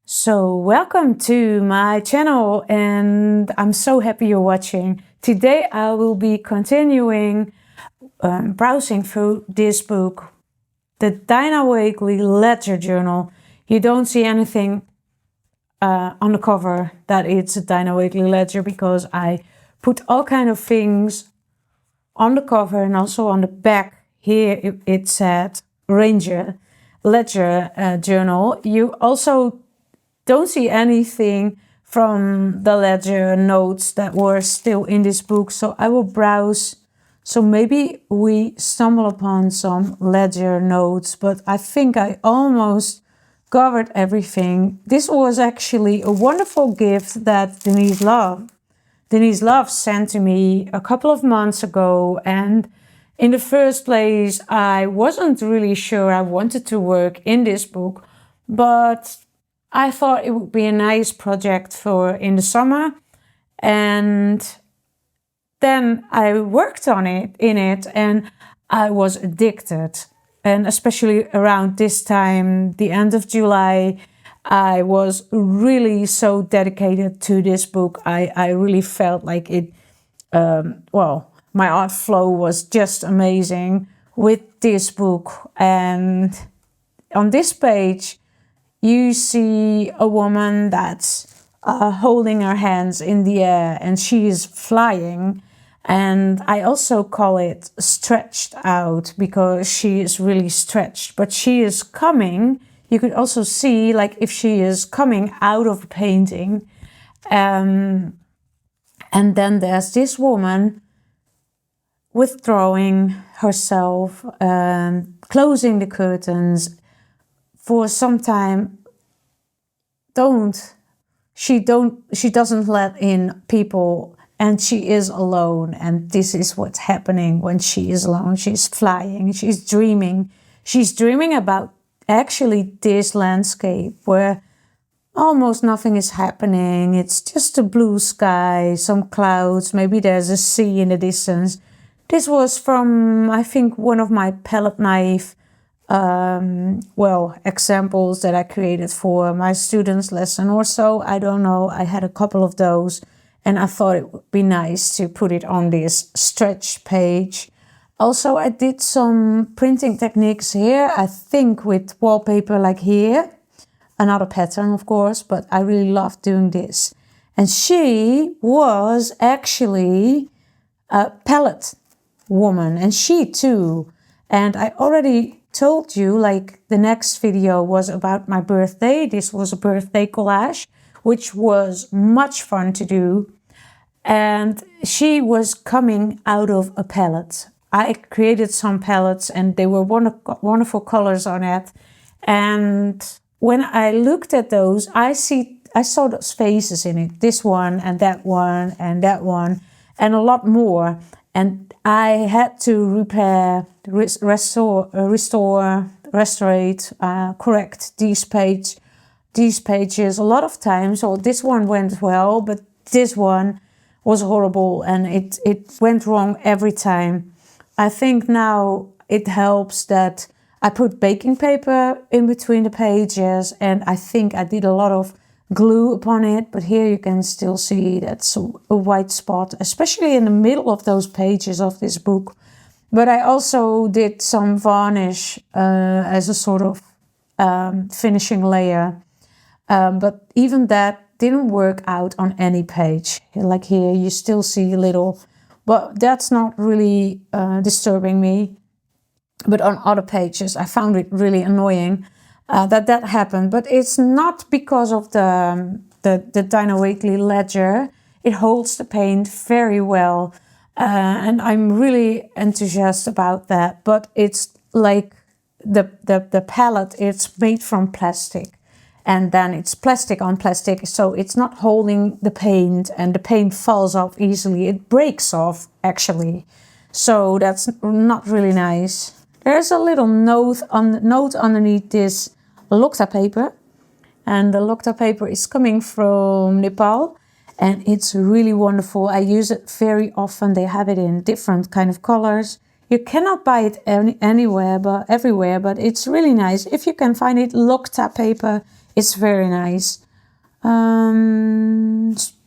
So welcome to my channel, and I'm so happy you're watching. Today I will be continuing browsing through this book, the Dina Wakley Ledger Journal. You don't see anything on the cover that it's a Dina Wakley Ledger, because I put all kind of things on the cover and also on the back. Here it said Ledger Journal. You also don't see anything from the ledger notes that were still in this book, so I will browse. So maybe we stumble upon some ledger notes, but I think I almost covered everything. This was actually a wonderful gift that Denise Love sent to me a couple of months ago, and in the first place I wasn't really sure I wanted to work in this book, but I thought it would be a nice project for in the summer, and then I worked on it and I was addicted. And especially around this time, the end of July, I was really so dedicated to this book. I really felt like it, my art flow was just amazing with this book. And on this page, you see a woman that's holding her hands in the air, and she is flying. And I also call it stretched out, because she is really stretched, but she is coming. You could also see like if she is coming out of a painting. And then there's this woman withdrawing herself, closing the curtains. For some time, she doesn't let in people, and she is alone. And this is what's happening when she is alone. She's flying, she's dreaming about actually this landscape where almost nothing is happening. It's just a blue sky, some clouds, maybe there's a sea in the distance. This was from, I think, one of my palette knife examples that I created for my students' lesson or so. I don't know. I had a couple of those, and I thought it would be nice to put it on this stretch page. Also, I did some printing techniques here, I think with wallpaper like here. Another pattern, of course, but I really love doing this. And she was actually a palette woman, and she too. And I already told you, like, the next video was about my birthday. This was a birthday collage, which was much fun to do. And she was coming out of a palette. I created some palettes, and they were wonderful colors on it. And when I looked at those, I saw those faces in it. This one and that one and that one, and a lot more. And I had to repair, correct these pages a lot of times. So this one went well, but this one was horrible, and it went wrong every time. I think now it helps that I put baking paper in between the pages, and I think I did a lot of glue upon it, but here you can still see that's a white spot, especially in the middle of those pages of this book. But I also did some varnish as a sort of finishing layer, but even that didn't work out on any page. Like here you still see a little, but that's not really disturbing me. But on other pages I found it really annoying that happened. But it's not because of the Dina Wakley Ledger. It holds the paint very well, and I'm really enthusiastic about that. But it's like the palette, it's made from plastic, and then it's plastic on plastic, so it's not holding the paint, and the paint falls off easily. It breaks off actually, so that's not really nice. There's a little note underneath this Lokta paper, and the Lokta paper is coming from Nepal, and it's really wonderful. I use it very often. They have it in different kind of colors. You cannot buy it everywhere, but it's really nice. If you can find it, Lokta paper It's very nice.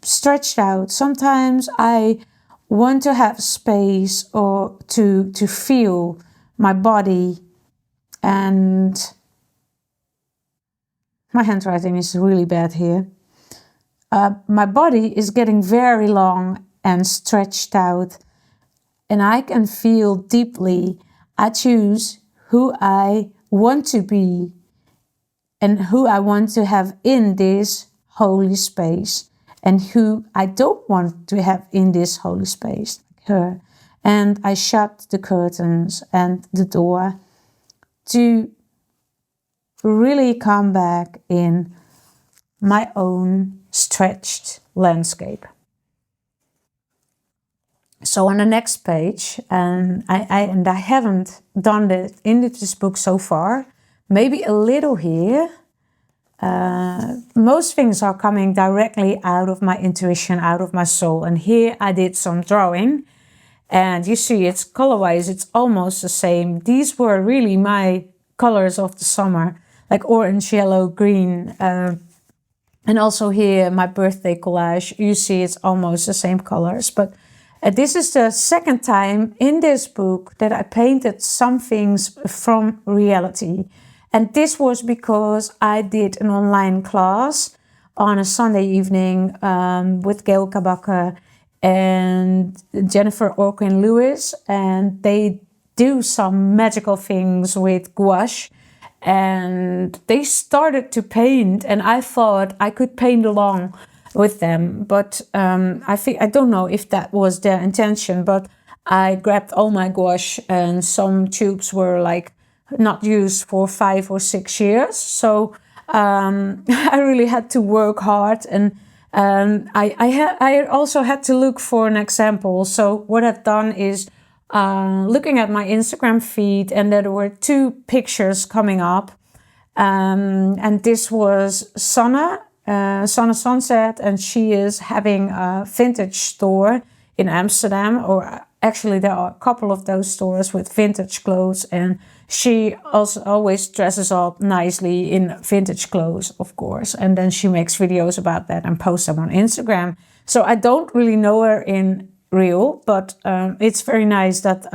Stretched out. Sometimes I want to have space or to feel my body, and my handwriting is really bad here. My body is getting very long and stretched out, and I can feel deeply. I choose who I want to be and who I want to have in this holy space, and who I don't want to have in this holy space, like her. And I shut the curtains and the door to really come back in my own stretched landscape. So on the next page, and I haven't done it in this book so far, maybe a little here. Most things are coming directly out of my intuition, out of my soul. And here I did some drawing, and you see it's color-wise, it's almost the same. These were really my colors of the summer, like orange, yellow, green. And also here, my birthday collage, you see it's almost the same colors. But this is the second time in this book that I painted some things from reality. And this was because I did an online class on a Sunday evening with Gail Kabaka and Jennifer Orkin Lewis. And they do some magical things with gouache. And they started to paint, and I thought I could paint along with them, but I don't know if that was their intention, but I grabbed all my gouache, and some tubes were like not used for 5 or 6 years, so I really had to work hard, and I also had to look for an example. So what I've done is looking at my Instagram feed, and there were 2 pictures coming up, and this was Sanne Sunset, and she is having a vintage store in Amsterdam, or actually there are a couple of those stores with vintage clothes, and she also always dresses up nicely in vintage clothes, of course, and then she makes videos about that and posts them on Instagram. So I don't really know her in real, but it's very nice that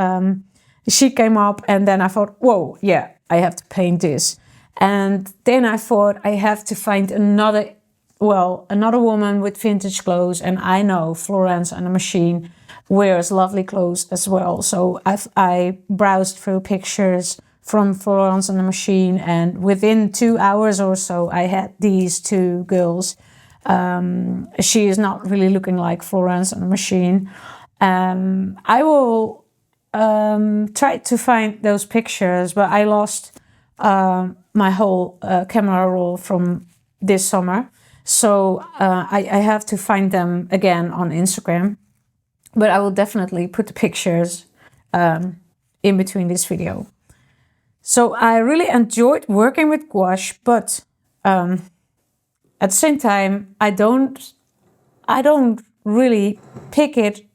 she came up, and then I thought, whoa, yeah, I have to paint this. And then I thought I have to find another woman with vintage clothes, and I know Florence and the Machine wears lovely clothes as well. So I browsed through pictures from Florence and the Machine, and within 2 hours or so I had these 2 girls. She is not really looking like Florence and the Machine. I will try to find those pictures, but I lost my whole camera roll from this summer. So I have to find them again on Instagram. But I will definitely put the pictures in between this video. So I really enjoyed working with gouache, but at the same time, I don't really pick it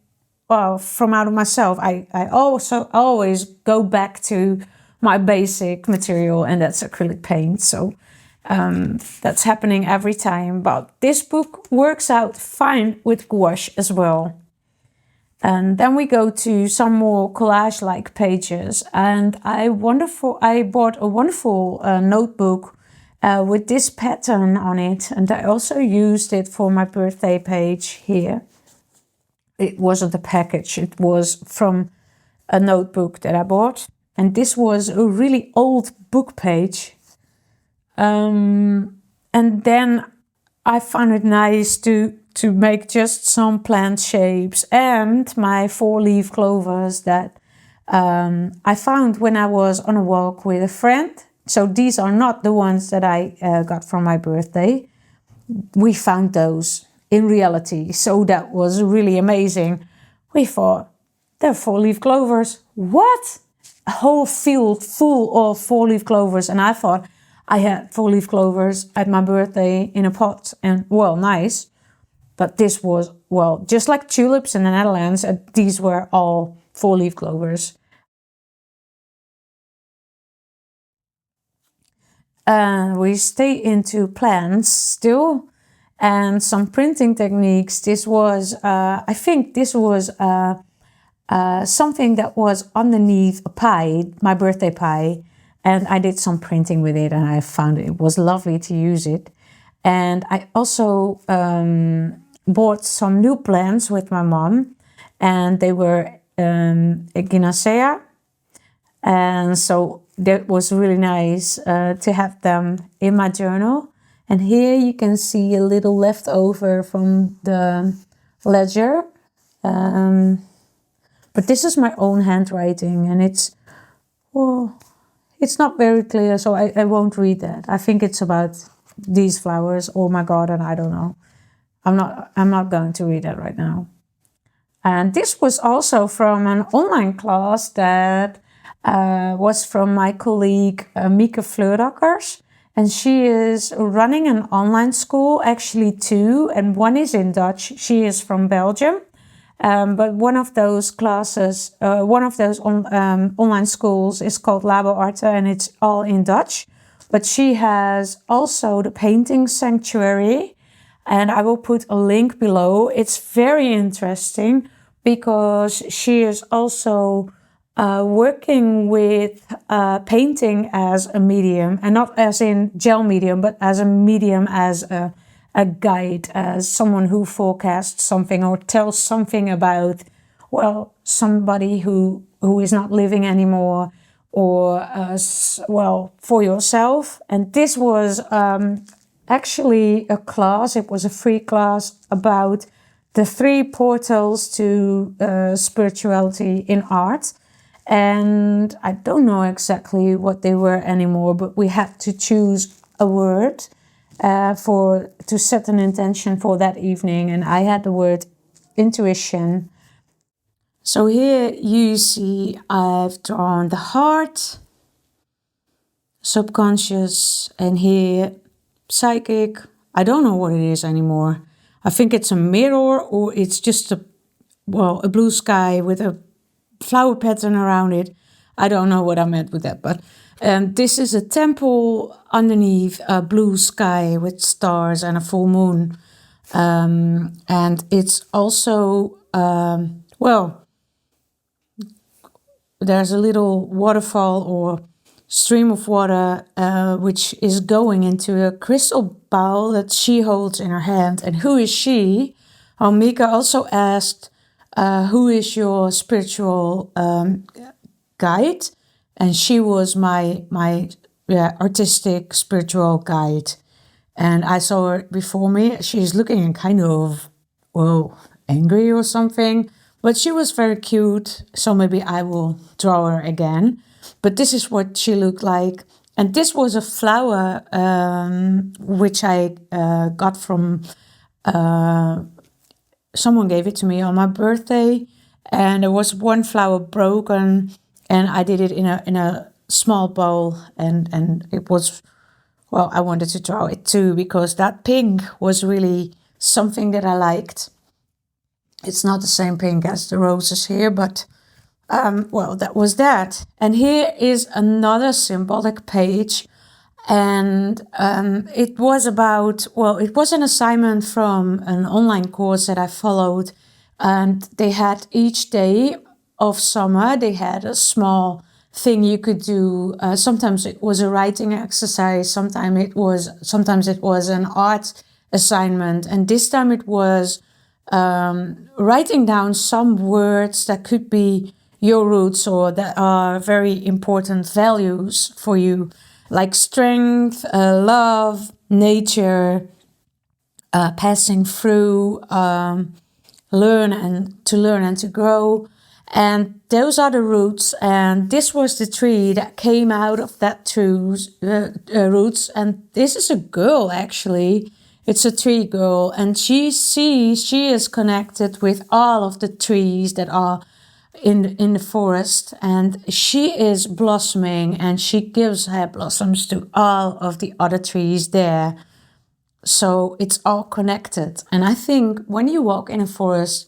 from out of myself. I also always go back to my basic material, and that's acrylic paint. So that's happening every time. But this book works out fine with gouache as well. And then we go to some more collage-like pages, and I bought a wonderful notebook with this pattern on it, and I also used it for my birthday page here. It wasn't a package, it was from a notebook that I bought, and this was a really old book page. And then I found it nice to make just some plant shapes and my 4-leaf clovers that I found when I was on a walk with a friend. So these are not the ones that I got for my birthday. We found those in reality, so that was really amazing. We thought, they're 4-leaf clovers. What? A whole field full of 4-leaf clovers, and I thought I had 4-leaf clovers at my birthday in a pot, and well, nice. But this was, well, just like tulips in the Netherlands, these were all 4-leaf clovers. we stay into plants still, and some printing techniques. This was, I think this was something that was underneath a pie, my birthday pie, and I did some printing with it, and I found it was lovely to use it. And I also bought some new plants with my mom, and they were echinacea, and so that was really nice to have them in my journal. And here you can see a little leftover from the ledger. But this is my own handwriting, and it's not very clear, so I won't read that. I think it's about these flowers or my garden, I don't know. I'm not going to read that right now. And this was also from an online class that was from my colleague Mieke Fleurakkers. And she is running an online school, actually two, and one is in Dutch. She is from Belgium. But one of those classes, online schools is called Labo Arte, and it's all in Dutch. But she has also the painting sanctuary, and I will put a link below. It's very interesting because she is also working with painting as a medium, and not as in gel medium, but as a medium, as a guide, as someone who forecasts something or tells something about, well, somebody who is not living anymore, or for yourself. And this was actually a class. It was a free class about the 3 portals to spirituality in art. And I don't know exactly what they were anymore, but we had to choose a word to set an intention for that evening. And I had the word intuition. So here you see I've drawn the heart, subconscious, and here psychic. I don't know what it is anymore. I think it's a mirror, or it's just a blue sky with a flower pattern around it. I don't know what I meant with that, but this is a temple underneath a blue sky with stars and a full moon. And it's also, there's a little waterfall or stream of water which is going into a crystal bowl that she holds in her hand. And who is she? Mieke also asked, who is your spiritual guide? And she was my artistic spiritual guide. And I saw her before me. She's looking kind of, angry or something. But she was very cute, so maybe I will draw her again. But this is what she looked like. And this was a flower which I got from... someone gave it to me on my birthday. And there was one flower broken. And I did it in a small bowl. And it was... I wanted to draw it too, because that pink was really something that I liked. It's not the same pink as the roses here, but that was that. And here is another symbolic page. And it was about, it was an assignment from an online course that I followed. And they had each day of summer, they had a small thing you could do. Sometimes it was a writing exercise, sometimes it was an art assignment. And this time it was writing down some words that could be your roots or that are very important values for you, like strength, love, nature, passing through, learn and to grow. And those are the roots. And this was the tree that came out of that roots. And this is a girl, actually. It's a tree girl, and she is connected with all of the trees that are in the forest, and she is blossoming, and she gives her blossoms to all of the other trees there. So it's all connected. And I think when you walk in a forest,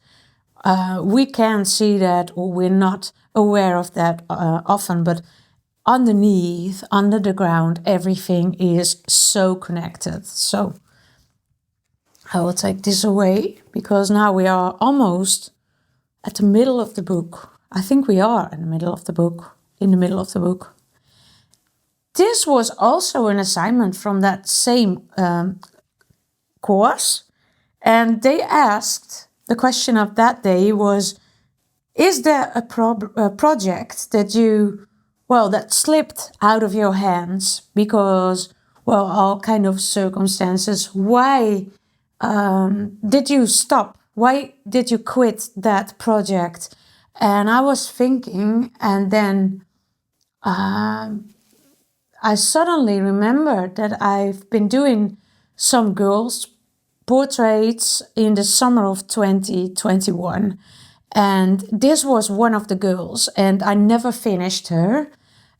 we can see that, or we're not aware of that often, but underneath, under the ground, everything is so connected. So I will take this away because now we are almost at the middle of the book. I think we are in the middle of the book. This was also an assignment from that same course. And they asked, the question of that day was, is there a project that that slipped out of your hands because, all kind of circumstances? Why did you stop? Why did you quit that project? And I was thinking, and then I suddenly remembered that I've been doing some girls' portraits in the summer of 2021. And this was one of the girls, and I never finished her.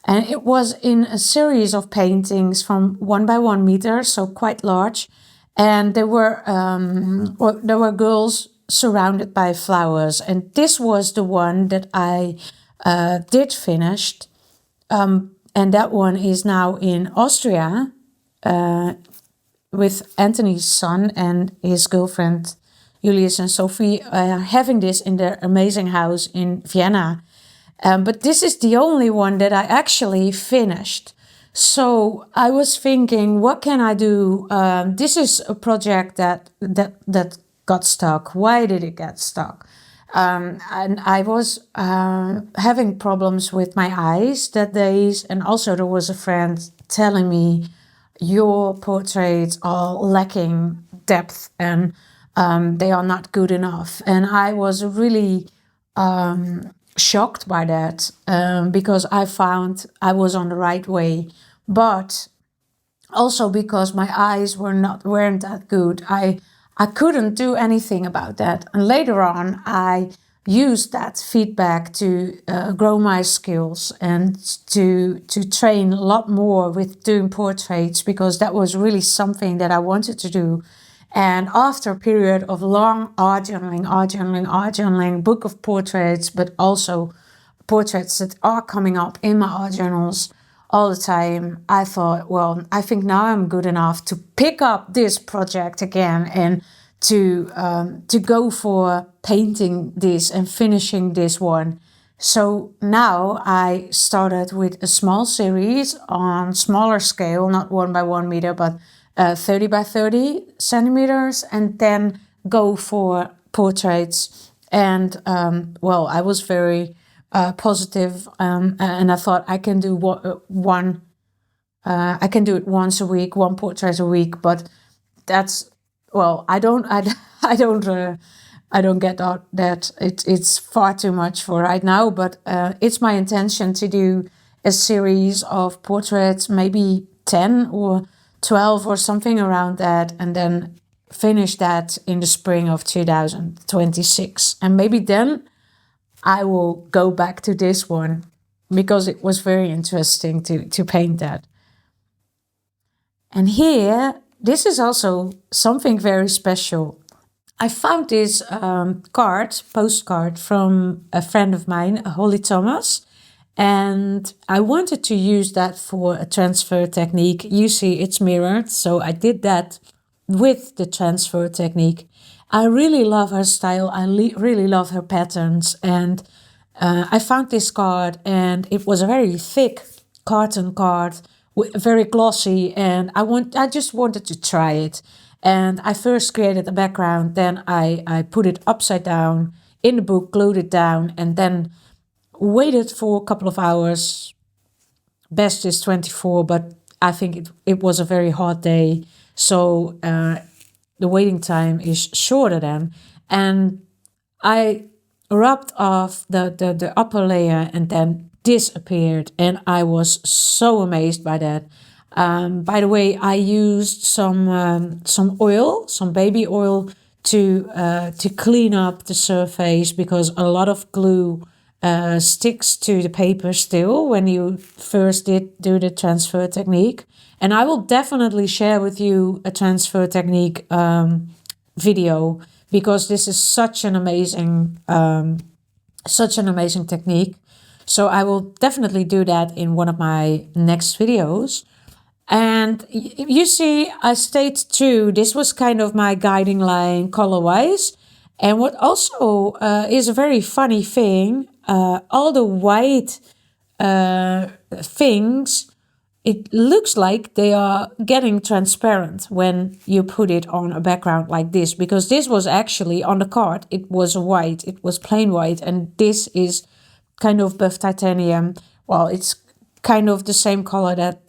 And it was in a series of paintings from 1 by 1 meter, so quite large. And there were girls surrounded by flowers. And this was the one that I did finish. And that one is now in Austria with Anthony's son and his girlfriend, Julius and Sophie, having this in their amazing house in Vienna. But this is the only one that I actually finished. So I was thinking, what can I do? This is a project that got stuck. Why did it get stuck? And I was having problems with my eyes that days. And also there was a friend telling me, your portraits are lacking depth and they are not good enough. And I was really shocked by that because I found I was on the right way. But also because my eyes weren't that good. I couldn't do anything about that. And later on, I used that feedback to grow my skills and to train a lot more with doing portraits, because that was really something that I wanted to do. And after a period of long art journaling, book of portraits, but also portraits that are coming up in my art journals all the time, I thought, I think now I'm good enough to pick up this project again and to go for painting this and finishing this one. So now I started with a small series on smaller scale, not 1 by 1 meter, but 30 by 30 centimeters, and then go for portraits. And I was very positive, and I thought I can do one. I can do it once a week, one portrait a week, but that's I don't get that it's far too much for right now. But it's my intention to do a series of portraits, maybe 10 or 12 or something around that, and then finish that in the spring of 2026. And maybe then I will go back to this one because it was very interesting to paint that. And here, this is also something very special. I found this postcard from a friend of mine, Holly Thomas, and I wanted to use that for a transfer technique. You see, it's mirrored, so I did that with the transfer technique. I really love her style. I really love her patterns. And I found this card, and it was a very thick carton card, very glossy. And I just wanted to try it. And I first created a background, then I put it upside down in the book, glued it down, and then waited for a couple of hours. Best is 24, but I think it was a very hot day. So the waiting time is shorter then. And I rubbed off the upper layer, and then this appeared. And I was so amazed by that. By the way, I used some oil, some baby oil, to clean up the surface, because a lot of glue sticks to the paper still when you first do the transfer technique. And I will definitely share with you a transfer technique video, because this is such an amazing technique. So I will definitely do that in one of my next videos. And you see, I stayed true. This was kind of my guiding line color-wise. And what also is a very funny thing, all the white things, it looks like they are getting transparent when you put it on a background like this, because this was actually on the card, it was white, it was plain white, and this is kind of buff titanium. Well, it's kind of the same color that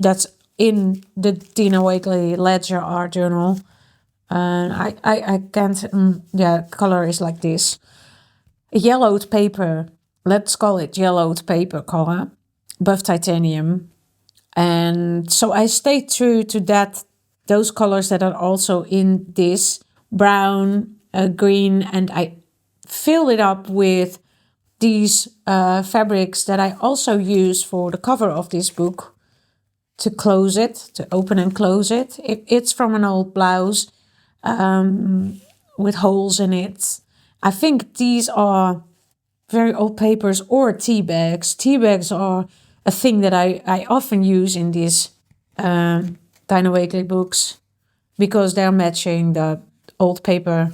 that's in the Dina Wakley Ledger Art Journal. And I can't, yeah, color is like this. Yellowed paper, let's call it yellowed paper color, buff titanium. And so I stayed true to that, those colors that are also in this brown, green, and I filled it up with these fabrics that I also use for the cover of this book, to close it, to open and close it. It's from an old blouse with holes in it. I think these are very old papers or tea bags. Tea bags are a thing that I often use in these Dina Wakley books, because they're matching the old paper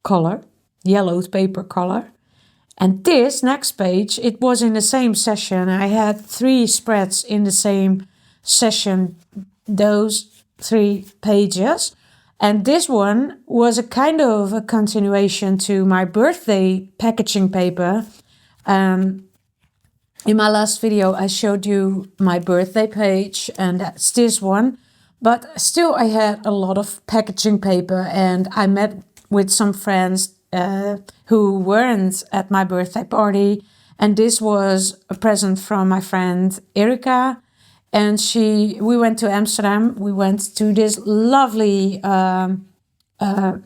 color, yellowed paper color. And this next page, it was in the same session. I had 3 spreads in the same session, those 3 pages. And this one was a kind of a continuation to my birthday packaging paper. In my last video, I showed you my birthday page, and that's this one. But still, I had a lot of packaging paper, and I met with some friends who weren't at my birthday party. And this was a present from my friend Erika. And we went to Amsterdam. We went to this lovely a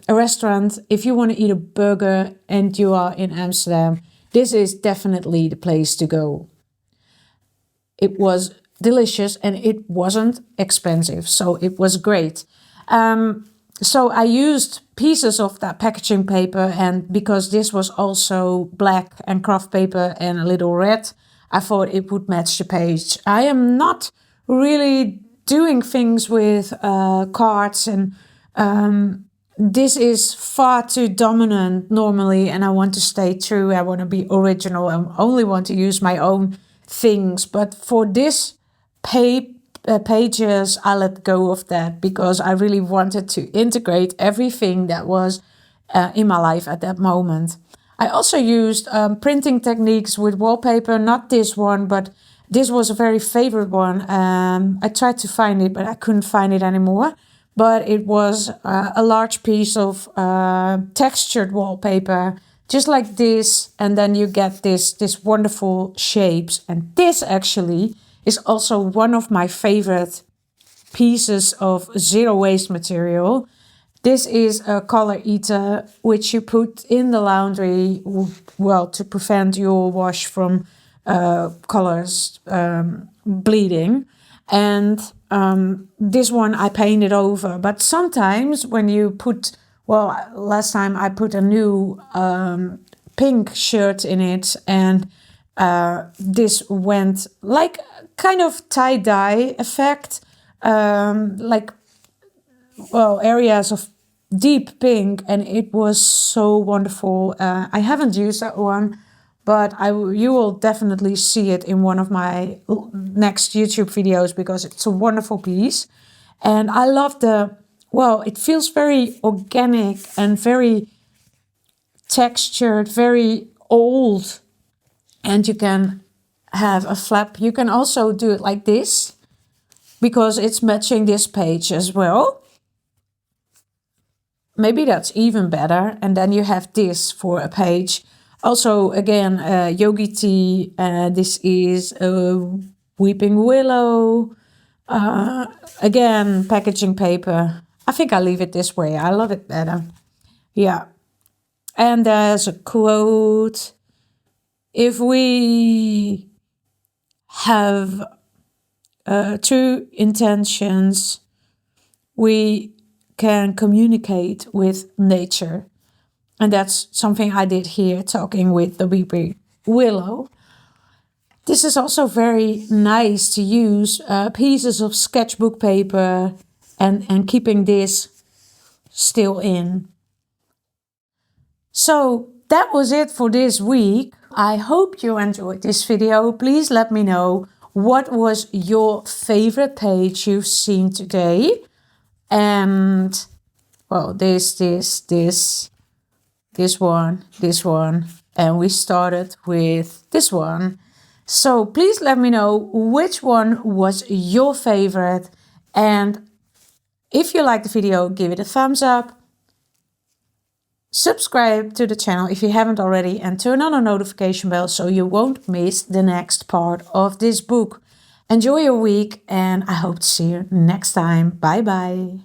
restaurant. If you want to eat a burger and you are in Amsterdam, this is definitely the place to go. It was delicious and it wasn't expensive, so it was great. So I used pieces of that packaging paper, and because this was also black and craft paper and a little red, I thought it would match the page. I am not really doing things with cards, and this is far too dominant normally, and I want to stay true. I want to be original. I only want to use my own things. But for this pages, I let go of that, because I really wanted to integrate everything that was in my life at that moment. I also used printing techniques with wallpaper, not this one, but this was a very favorite one. I tried to find it, but I couldn't find it anymore. But it was a large piece of textured wallpaper, just like this. And then you get this wonderful shapes. And this actually is also one of my favorite pieces of zero waste material. This is a color eater, which you put in the laundry, well, to prevent your wash from colors bleeding. And this one I painted over. But sometimes when you put, well, last time I put a new pink shirt in it, and this went like kind of tie-dye effect, like, well, areas of deep pink, and it was so wonderful. I haven't used that one, but you will definitely see it in one of my next YouTube videos, because it's a wonderful piece. And I love well, it feels very organic and very textured, very old. And you can have a flap. You can also do it like this, because it's matching this page as well. Maybe that's even better. And then you have this for a page. Also, again, yogi tea. This is a weeping willow. Again, packaging paper. I think I'll leave it this way. I love it better. Yeah. And there's a quote. If we have true intentions, we can communicate with nature. And that's something I did here, talking with the willow. This is also very nice to use pieces of sketchbook paper and keeping this still in. So that was it for this week. I hope you enjoyed this video. Please let me know what was your favorite page you've seen today. And well, this one, and we started with this one. So please let me know which one was your favorite, and if you like the video, give it a thumbs up. Subscribe to the channel if you haven't already, and turn on the notification bell so you won't miss the next part of this book. Enjoy your week, and I hope to see you next time. Bye bye.